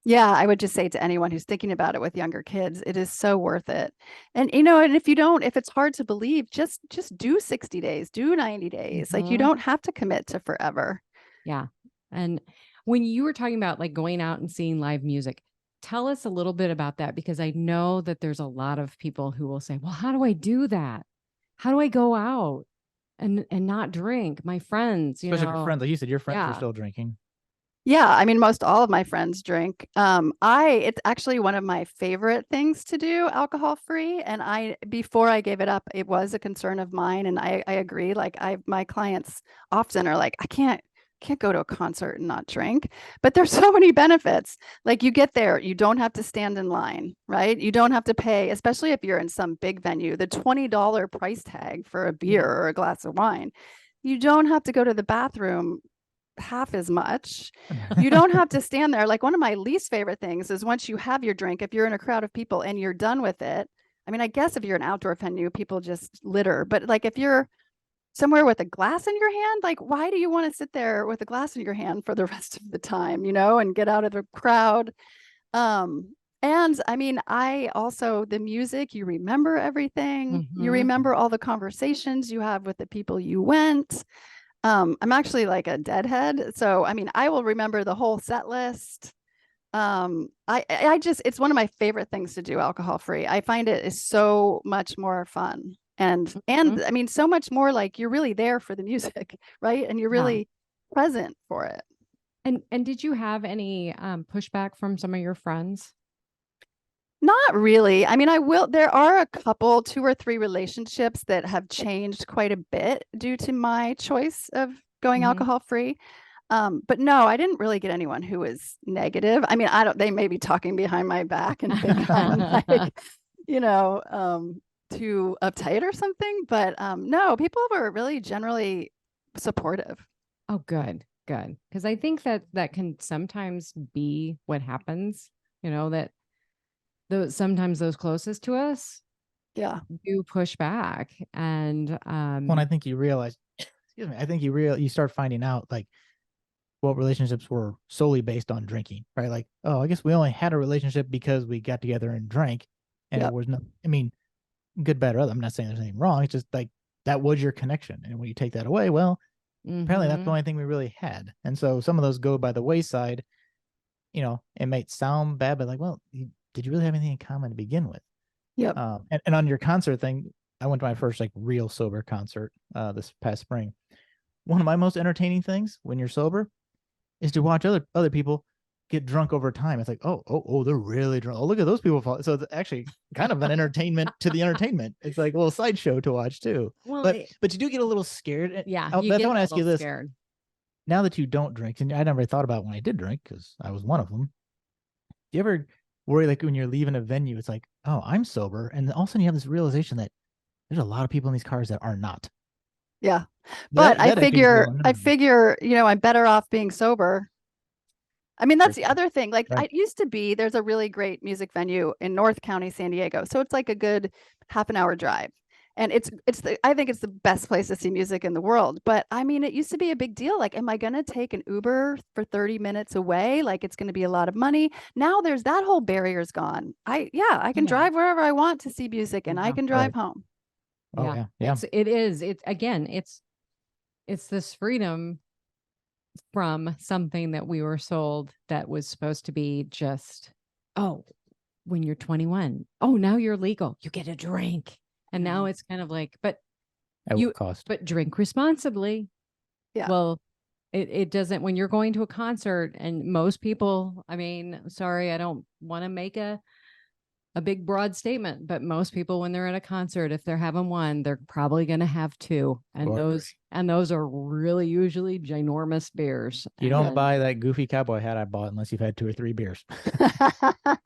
yeah, I would just say to anyone who's thinking about it with younger kids, it is so worth it. And and if it's hard to believe, just do 60 days, do 90 days. Like you Mhm. don't have to commit to forever. Yeah. And when you were talking about like going out and seeing live music, tell us a little bit about that, because I know that there's a lot of people who will say, well, how do I do that? How do I go out and not drink? My friends, Especially if your friends, like you said, your friends are yeah. still drinking. Yeah, I mean, most all of my friends drink. It's actually one of my favorite things to do, alcohol free. And before I gave it up, it was a concern of mine. And I agree. Like my clients often are like, I can't go to a concert and not drink. But there's so many benefits. Like you get there, you don't have to stand in line, right? You don't have to pay, especially if you're in some big venue, the $20 price tag for a beer Yeah. or a glass of wine. You don't have to go to the bathroom half as much. You don't have to stand there. Like one of my least favorite things is once you have your drink, if you're in a crowd of people and you're done with it. I mean, I guess if you're an outdoor venue, people just litter. But like if you're somewhere with a glass in your hand, like why do you want to sit there with a glass in your hand for the rest of the time, and get out of the crowd? And I mean, I also the music, you remember everything. You Mhm. remember all the conversations you have with the people you went. I'm actually like a deadhead, so I mean, I will remember the whole set list. I just it's one of my favorite things to do alcohol free. I find it is so much more fun. And Mhm. I mean so much more like you're really there for the music, right? And you're Yeah. really present for it. And did you have any pushback from some of your friends? Not really. I mean, there are a couple, two or three relationships that have changed quite a bit due to my choice of going Mhm. alcohol free. But no, I didn't really get anyone who was negative. I mean, I don't, they may be talking behind my back and think I'm like, you know, um, too uptight or something. But no, people were really generally supportive. Oh, good, good. Because I think that that can sometimes be what happens, that sometimes those closest to us Yeah. do push back. And Well, I think you realize, excuse me, I think you start finding out like what relationships were solely based on drinking, right? Like, oh, I guess we only had a relationship because we got together and drank, and it Yep. was no, I mean, good, bad, or other. I'm not saying there's anything wrong. It's just like that was your connection, and when you take that away, well, apparently that's the Mm-hmm. only thing we really had. And so some of those go by the wayside. It might sound bad, but like, well, did you really have anything in common to begin with? Yep. And on your concert thing, I went to my first like real sober concert this past spring. One of my most entertaining things when you're sober is to watch other people get drunk over time. It's like, oh, they're really drunk. Oh, look at those people fall. So it's actually kind of an entertainment to the entertainment. It's like a little sideshow to watch too. Well, But you do get a little scared. yeah, Oh, you Beth, I get want a to ask you little this. scared. Now that you don't drink, and I never thought about when I did drink because I was one of them. Do you ever worry like when you're leaving a venue, it's like, oh, I'm sober, and all of a sudden you have this realization that there's a lot of people in these cars that are not. Yeah. But I That actually is a figure, little I unnerving. figure, I'm better off being sober. I mean, that's For the other thing. Like, right. I used to be, there's a really great music venue in North County, San Diego. So it's like a good half an hour drive. And I think it's the best place to see music in the world. But I mean, it used to be a big deal. Like, am I going to take an Uber for 30 minutes away? Like, it's going to be a lot of money. Now there's that whole barrier's gone. I can Yeah. drive wherever I want to see music and I Yeah. can drive home. Oh Yeah. yeah. It's this freedom from something that we were sold that was supposed to be just, oh, when you're 21, oh, now you're legal, you get a drink. And now it's kind of like, but At what cost? but drink responsibly. Yeah. Well, it doesn't, when you're going to a concert, and most people, I mean, sorry, I don't want to make a big broad statement, but most people when they're at a concert, if they're having one, they're probably going to have two, and those are really usually ginormous beers. You don't buy that goofy cowboy hat I bought unless you've had 2 or 3 beers.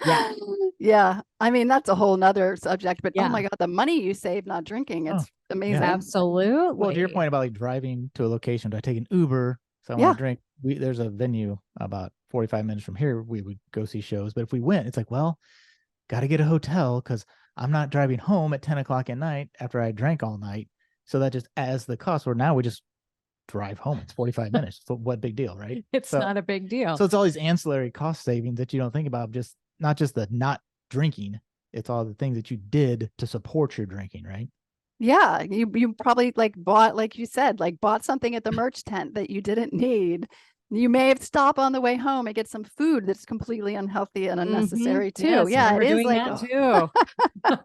Yeah. Yeah. I mean, that's a whole nother subject, but oh Yeah. my God, the money you save not drinking. It's amazing. Absolutely. Well, to your point about like driving to a location, do I take an Uber? So I Yeah. want to drink. There's a venue about 45 minutes from here. We would go see shows, but if we went, it's like, well, got to get a hotel because I'm not driving home at 10 o'clock at night after I drank all night. So that just adds the cost. Where now we just drive home. It's 45 minutes. So what big deal, right? It's not a big deal. So it's all these ancillary cost savings that you don't think about. Just not just the not drinking. It's all the things that you did to support your drinking, right? Yeah. You probably like you said, bought something at the merch tent that you didn't need. You may have stopped on the way home and get some food that's completely unhealthy and unnecessary too. Yes, yeah, it is doing like that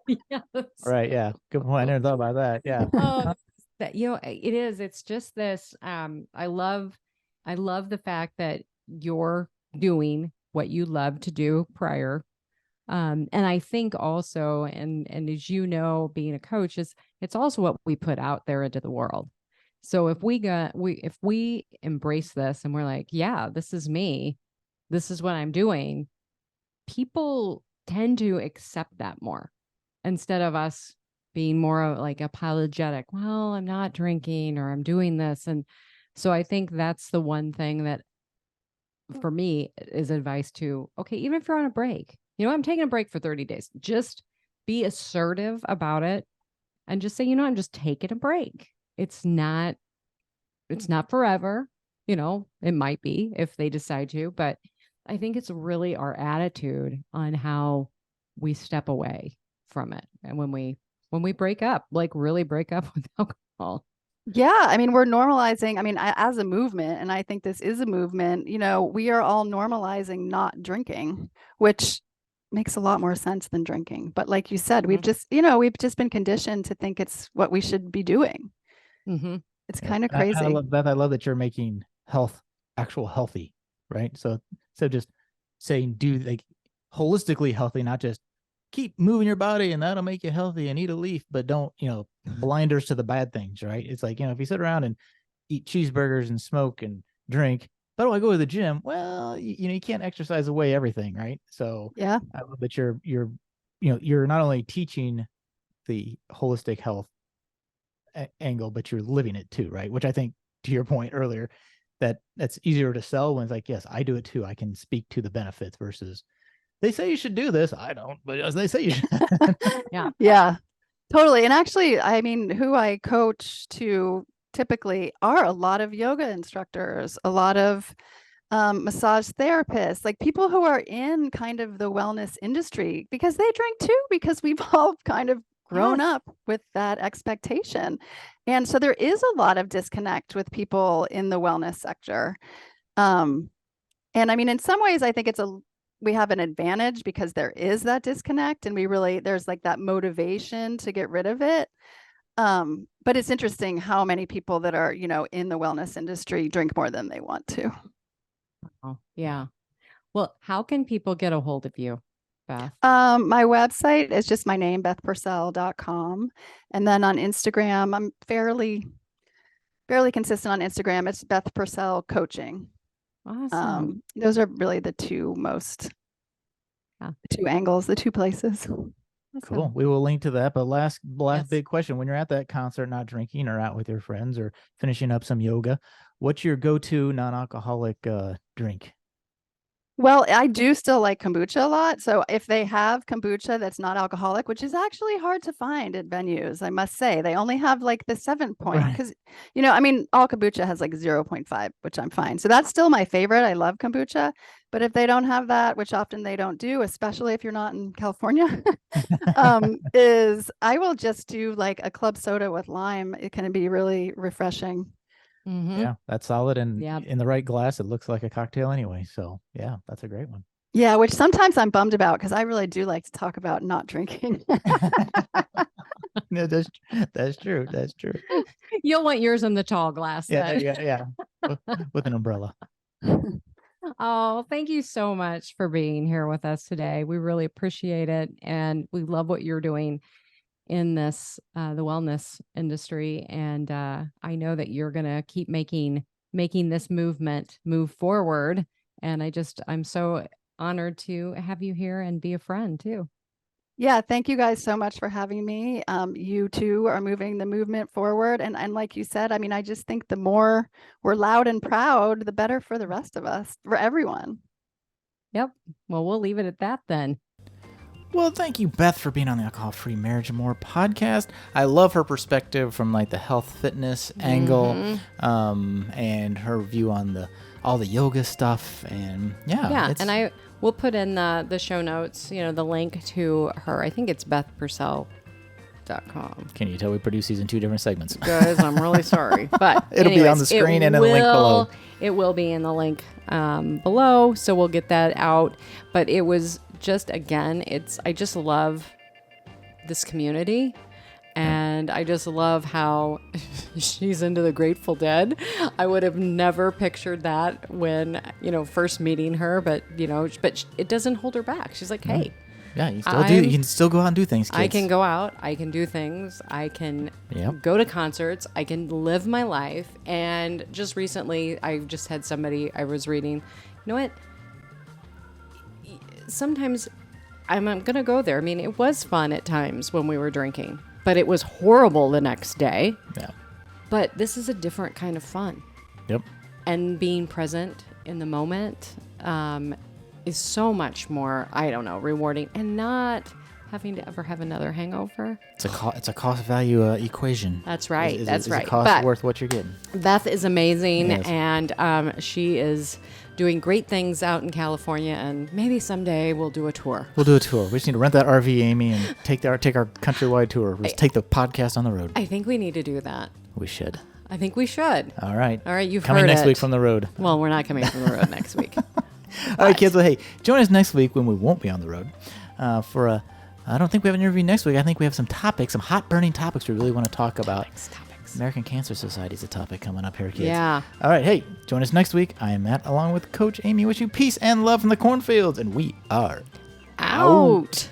too. Yes. Right. Yeah. Good point. I never thought about that. Yeah. Oh, that it is. It's just this. I love the fact that you're doing what you love to do prior. And I think also, and as you know, being a coach it's also what we put out there into the world. So if we embrace this and we're like, yeah, this is me, this is what I'm doing, people tend to accept that more instead of us being more like apologetic. Well, I'm not drinking or I'm doing this. And so I think that's the one thing that for me is advice to, okay, even if you're on a break, I'm taking a break for 30 days, just be assertive about it and just say, I'm just taking a break. It's not forever. It might be if they decide to, but I think it's really our attitude on how we step away from it. And when we break up, like really break up with alcohol. Yeah, I mean, we're normalizing. I mean, as a movement, and I think this is a movement, we are all normalizing not drinking, which makes a lot more sense than drinking. But like you said, we've just been conditioned to think it's what we should be doing. Mm-hmm. It's kind of crazy. I love that. I love that you're making health actual healthy, right? So just saying do like holistically healthy, not just keep moving your body and that'll make you healthy and eat a leaf, but don't, blinders to the bad things, right? It's like, if you sit around and eat cheeseburgers and smoke and drink, but do I go to the gym? Well, you can't exercise away everything, right? So yeah, I love that you're not only teaching the holistic health angle, but you're living it too, right? Which I think, to your point earlier, that's easier to sell when it's like, yes, I do it too. I can speak to the benefits versus they say you should do this. I don't, but as they say you should. yeah, totally. And actually, I mean, who I coach to typically are a lot of yoga instructors, a lot of massage therapists, like people who are in kind of the wellness industry, because they drink too, because we've all kind of grown up with that expectation. And so there is a lot of disconnect with people in the wellness sector. And I mean, in some ways, I think we have an advantage because there is that disconnect, and there's like that motivation to get rid of it. But it's interesting how many people that are, in the wellness industry drink more than they want to. Oh, yeah. Well, how can people get a hold of you, Beth? My website is just my name, bethpurcell.com. And then on Instagram, I'm fairly consistent on Instagram. It's Beth Purcell Coaching. Awesome. Those are really the two angles, the two places. Cool. We will link to that. But last Yes. big question: when you're at that concert, not drinking, or out with your friends, or finishing up some yoga, what's your go-to non-alcoholic drink? Well, I do still like kombucha a lot. So if they have kombucha that's not alcoholic, which is actually hard to find at venues, I must say, they only have like the 7 point, Right. because, I mean, all kombucha has like 0.5, which I'm fine. So that's still my favorite. I love kombucha. But if they don't have that, which often they don't do, especially if you're not in California, is I will just do like a club soda with lime. It can be really refreshing. Mm-hmm. Yeah, that's solid. And Yep. in the right glass, it looks like a cocktail anyway. So yeah, that's a great one. Yeah, which sometimes I'm bummed about, because I really do like to talk about not drinking. No, that's true. That's true. You'll want yours in the tall glass. Yeah, then. yeah. With an umbrella. Oh, thank you so much for being here with us today. We really appreciate it. And we love what you're doing in this, the wellness industry. And I know that you're going to keep making this movement move forward. And I'm so honored to have you here and be a friend too. Yeah, thank you guys so much for having me. You two are moving the movement forward. And like you said, I mean, I just think the more we're loud and proud, the better for the rest of us, for everyone. Yep. Well, we'll leave it at that then. Well, thank you, Beth, for being on the Alcohol-Free Marriage and More podcast. I love her perspective from like the health fitness angle, and her view on all the yoga stuff. And yeah. And we'll put in the show notes, the link to her. I think it's bethpurcell.com. Can you tell we produce these in 2 different segments? Guys, I'm really sorry. But It'll be on the screen and in the link below. It will be in the link below, so we'll get that out. But it was just, again, I just love this community. And I just love how she's into the Grateful Dead. I would have never pictured that when, first meeting her, but it doesn't hold her back. She's like, hey. Yeah, you can still go out and do things, kids. I can go out. I can do things. I can go to concerts. I can live my life. And just recently, I just had somebody I was reading. You know what? Sometimes I'm going to go there. I mean, it was fun at times when we were drinking, but it was horrible the next day. Yeah. But this is a different kind of fun. Yep. And being present in the moment is so much more, rewarding, and not having to ever have another hangover. It's a cost value equation. That's right. Is the cost worth what you're getting? Beth is amazing, Yes. and she is doing great things out in California, and maybe someday we'll do a tour. We'll do a tour. We just need to rent that RV, Amy, and take our countrywide tour. Just take the podcast on the road. I think we need to do that. We should. I think we should. All right. You've coming heard next it. week from the road. Well, we're not coming from the road next week. All right, kids. Well, hey, join us next week when we won't be on the road for a. I don't think we have an interview next week. I think we have some hot burning topics we really want to talk about. Topics. American Cancer Society is a topic coming up here, kids. Yeah. All right. Hey, join us next week. I am Matt, along with Coach Amy. Wish you peace and love from the cornfields, and we are out.